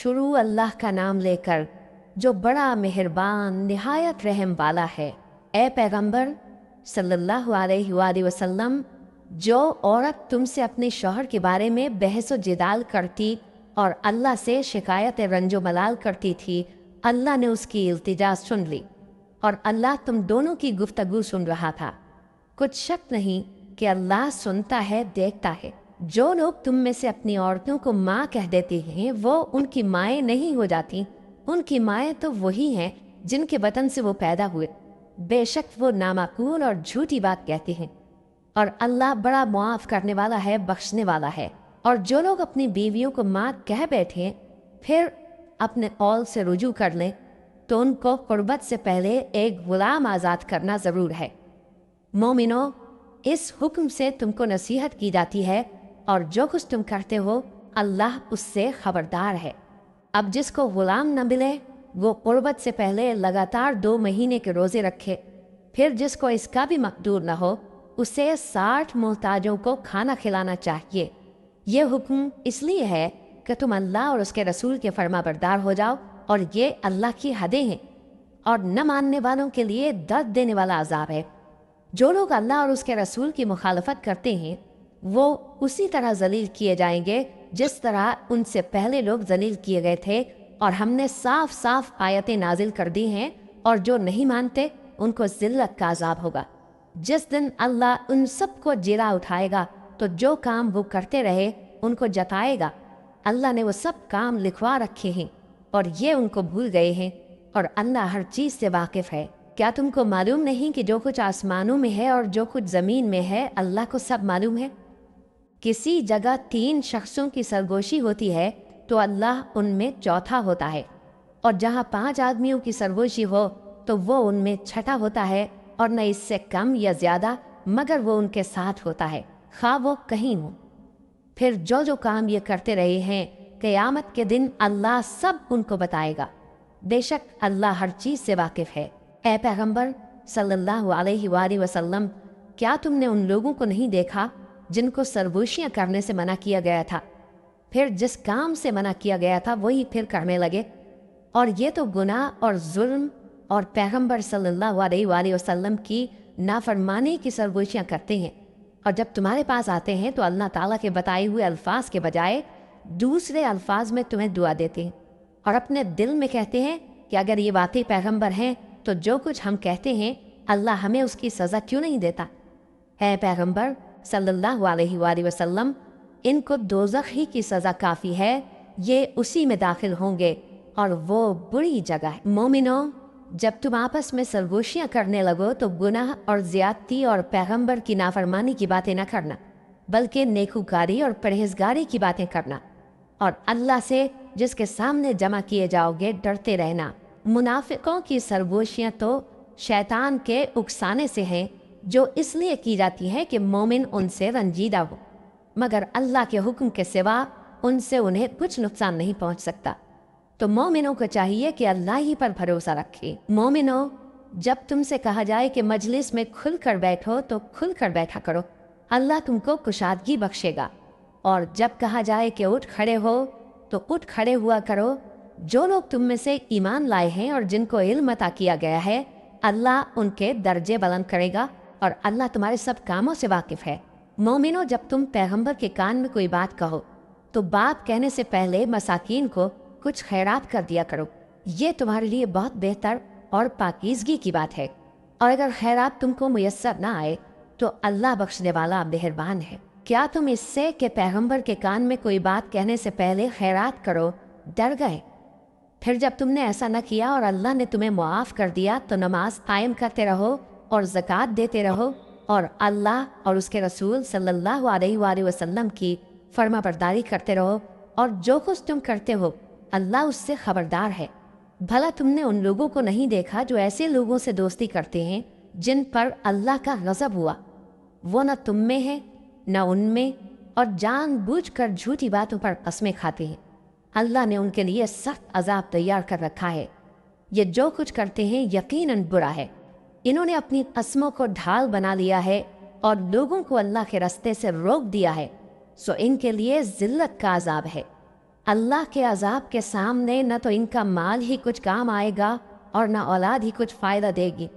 शुरू अल्लाह का नाम लेकर जो बड़ा मेहरबान निहायत रहम वाला है। ए पैगंबर सल्लल्लाहु अलैहि वसल्लम, जो औरत तुमसे अपने शौहर के बारे में बहस व जिदाल करती और अल्लाह से शिकायत रंजो मलाल करती थी, अल्लाह ने उसकी इल्तिजा सुन ली और अल्लाह तुम दोनों की गुफ्तगू सुन रहा था। कुछ शक नहीं कि अल्लाह सुनता है, देखता है। जो लोग तुम में से अपनी औरतों को माँ कह देती हैं, वो उनकी माएँ नहीं हो जाती। उनकी माएँ तो वही हैं जिनके बतन से वो पैदा हुए। बेशक वो नामाकूल और झूठी बात कहती हैं, और अल्लाह बड़ा मुआफ़ करने वाला है, बख्शने वाला है। और जो लोग अपनी बीवियों को माँ कह बैठे फिर अपने कौल से रुजू कर लें, तो उनको कुर्बत से पहले एक गुलाम आज़ाद करना ज़रूर है। मोमिनो, इस हुक्म से तुमको नसीहत की जाती है, और जो कुछ तुम करते हो अल्लाह उससे खबरदार है। अब जिसको गुलाम न मिले वो कुर्बत से पहले लगातार 2 महीने के रोज़े रखे। फिर जिसको इसका भी मकदूर न हो उसे 60 मोहताजों को खाना खिलाना चाहिए। ये हुक्म इसलिए है कि तुम अल्लाह और उसके रसूल के फरमाबरदार हो जाओ, और ये अल्लाह की हदें हैं और न मानने वालों के लिए दर्द देने वाला अजाब है। जो लोग अल्लाह और उसके रसूल की मुखालफत करते हैं वो उसी तरह जलील किए जाएंगे जिस तरह उनसे पहले लोग जलील किए गए थे, और हमने साफ साफ आयतें नाजिल कर दी हैं, और जो नहीं मानते उनको जिल्लत का अजाब होगा। जिस दिन अल्लाह उन सबको जिला उठाएगा तो जो काम वो करते रहे उनको जताएगा। अल्लाह ने वो सब काम लिखवा रखे हैं और ये उनको भूल गए हैं, और अल्लाह हर चीज़ से वाकिफ़ है। क्या तुमको मालूम नहीं कि जो कुछ आसमानों में है और जो कुछ ज़मीन में है अल्लाह को सब मालूम है। किसी जगह 3 शख्सों की सरगोशी होती है तो अल्लाह उनमें चौथा होता है, और जहाँ 5 आदमियों की सरगोशी हो तो वो उनमें छठा होता है, और न इससे कम या ज़्यादा, मगर वो उनके साथ होता है, खा वो कहीं हो। फिर जो जो काम ये करते रहे हैं क़यामत के दिन अल्लाह सब उनको बताएगा। बेशक अल्लाह हर चीज़ से वाकिफ़ है। ए पैगंबर सल्लल्लाहु अलैहि वसल्लम, क्या तुमने उन लोगों को नहीं देखा जिनको सरगोशियाँ करने से मना किया गया था, फिर जिस काम से मना किया गया था वही फिर करने लगे? और ये तो गुनाह और जुल्म और पैगंबर सल्लल्लाहु अलैहि वसल्लम की नाफरमानी की सरगोशियाँ करते हैं, और जब तुम्हारे पास आते हैं तो अल्लाह ताला के बताए हुए अल्फाज के बजाय दूसरे अल्फाज में तुम्हें दुआ देते हैं, और अपने दिल में कहते हैं कि अगर ये वाकई पैगंबर हैं तो जो कुछ हम कहते हैं अल्लाह हमें उसकी सज़ा क्यों नहीं देता। है पैगंबर सल्लल्लाहु अलैहि वसल्लम, इनको दोज़ख ही की सज़ा काफ़ी है, ये उसी में दाखिल होंगे और वो बुरी जगह है। मोमिनो, जब तुम आपस में सरगोशियाँ करने लगो तो गुनाह और ज़्यादती और पैगंबर की नाफरमानी की बातें न करना, बल्कि नेकूकारी और परहेजगारी की बातें करना, और अल्लाह से जिसके सामने जमा किए जाओगे डरते रहना। मुनाफिकों की सरगोशियाँ तो शैतान के उकसाने से हैं, जो इसलिए की जाती है कि मोमिन उनसे रंजीदा हो, मगर अल्लाह के हुक्म के सिवा उनसे उन्हें कुछ नुकसान नहीं पहुंच सकता। तो मोमिनों को चाहिए कि अल्लाह ही पर भरोसा रखे। मोमिनो, जब तुमसे कहा जाए कि मजलिस में खुल कर बैठो तो खुल कर बैठा करो, अल्लाह तुमको कुशादगी बख्शेगा। और जब कहा जाए कि उठ खड़े हो तो उठ खड़े हुआ करो। जो लोग तुम में से ईमान लाए हैं और जिनको इल्म अता किया गया है, अल्लाह उनके दर्जे बुलंद करेगा, और अल्लाह तुम्हारे सब कामों से वाकिफ़ है। मोमिनो, जब तुम पैगंबर के कान में कोई बात कहो तो बात कहने से पहले मसाकीन को कुछ खैरात कर दिया करो, ये तुम्हारे लिए बहुत बेहतर और पाकीज़गी की बात है। और अगर खैरात तुमको मुयस्सर ना आए तो अल्लाह बख्शने वाला मेहरबान है। क्या तुम इससे कि पैगंबर के कान में कोई बात कहने से पहले खैरात करो डर गए? फिर जब तुमने ऐसा न किया और अल्लाह ने तुम्हें मुआफ़ कर दिया तो नमाज कायम करते रहो और ज़कात देते रहो, और अल्लाह और उसके रसूल सल्लल्लाहु अलैहि वसल्लम की फरमाबरदारी करते रहो, और जो कुछ तुम करते हो अल्लाह उससे खबरदार है। भला तुमने उन लोगों को नहीं देखा जो ऐसे लोगों से दोस्ती करते हैं जिन पर अल्लाह का गज़ब हुआ? वो न तुम में है न उनमें, और जानबूझकर झूठी बातों पर कस्में खाते हैं। अल्लाह ने उनके लिए सख्त अजाब तैयार कर रखा है। ये जो कुछ करते हैं यकीनन बुरा है। इन्होंने अपनी कस्मों को ढाल बना लिया है और लोगों को अल्लाह के रास्ते से रोक दिया है, सो इनके लिए जिल्लत का अजाब है। अल्लाह के अजाब के सामने न तो इनका माल ही कुछ काम आएगा और न औलाद ही कुछ फ़ायदा देगी।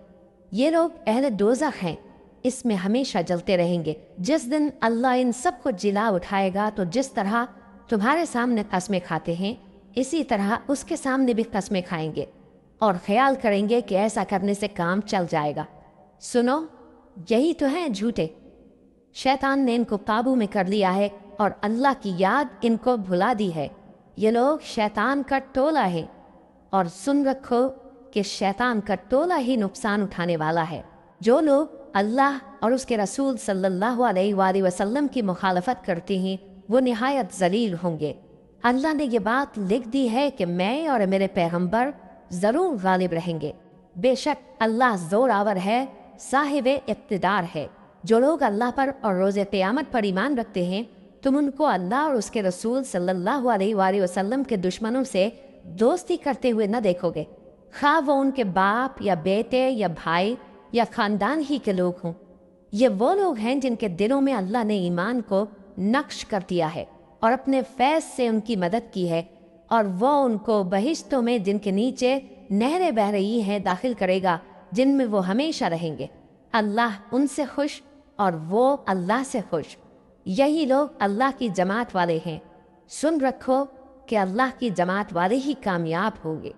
ये लोग अहले दोज़ख हैं, इसमें हमेशा जलते रहेंगे। जिस दिन अल्लाह इन सब को जिला उठाएगा तो जिस तरह तुम्हारे सामने कस्में खाते हैं इसी तरह उसके सामने भी कस्में खाएंगे और ख्याल करेंगे कि ऐसा करने से काम चल जाएगा। सुनो, यही तो हैं झूठे। शैतान ने इनको काबू में कर लिया है और अल्लाह की याद इनको भुला दी है। ये लोग शैतान का टोला है और सुन रखो कि शैतान का टोला ही नुकसान उठाने वाला है। जो लोग अल्लाह और उसके रसूल सल्लल्लाहु अलैहि वसल्लम की मुखालफत करते हैं वो निहायत ज़लील होंगे। अल्लाह ने ये बात लिख दी है कि मैं और मेरे पैगंबर ज़रूर गालिब रहेंगे। बेशक अल्लाह ज़ोरावर है, साहिब इक़्तिदार है। जो लोग अल्लाह पर और रोज़े क़यामत पर ईमान रखते हैं तुम उनको अल्लाह और उसके रसूल सल्लल्लाहु अलैहि वसल्लम के दुश्मनों से दोस्ती करते हुए न देखोगे, खा वो उनके बाप या बेटे या भाई या ख़ानदान ही के लोग हों। ये वो लोग हैं जिनके दिलों में अल्लाह ने ईमान को नक्श कर दिया है और अपने फैज़ से उनकी मदद की है, और वो उनको बहिश्तों में जिनके नीचे नहरें बह रही हैं दाखिल करेगा, जिनमें वो हमेशा रहेंगे। अल्लाह उनसे खुश और वो अल्लाह से खुश। यही लोग अल्लाह की जमात वाले हैं। सुन रखो कि अल्लाह की जमात वाले ही कामयाब होंगे।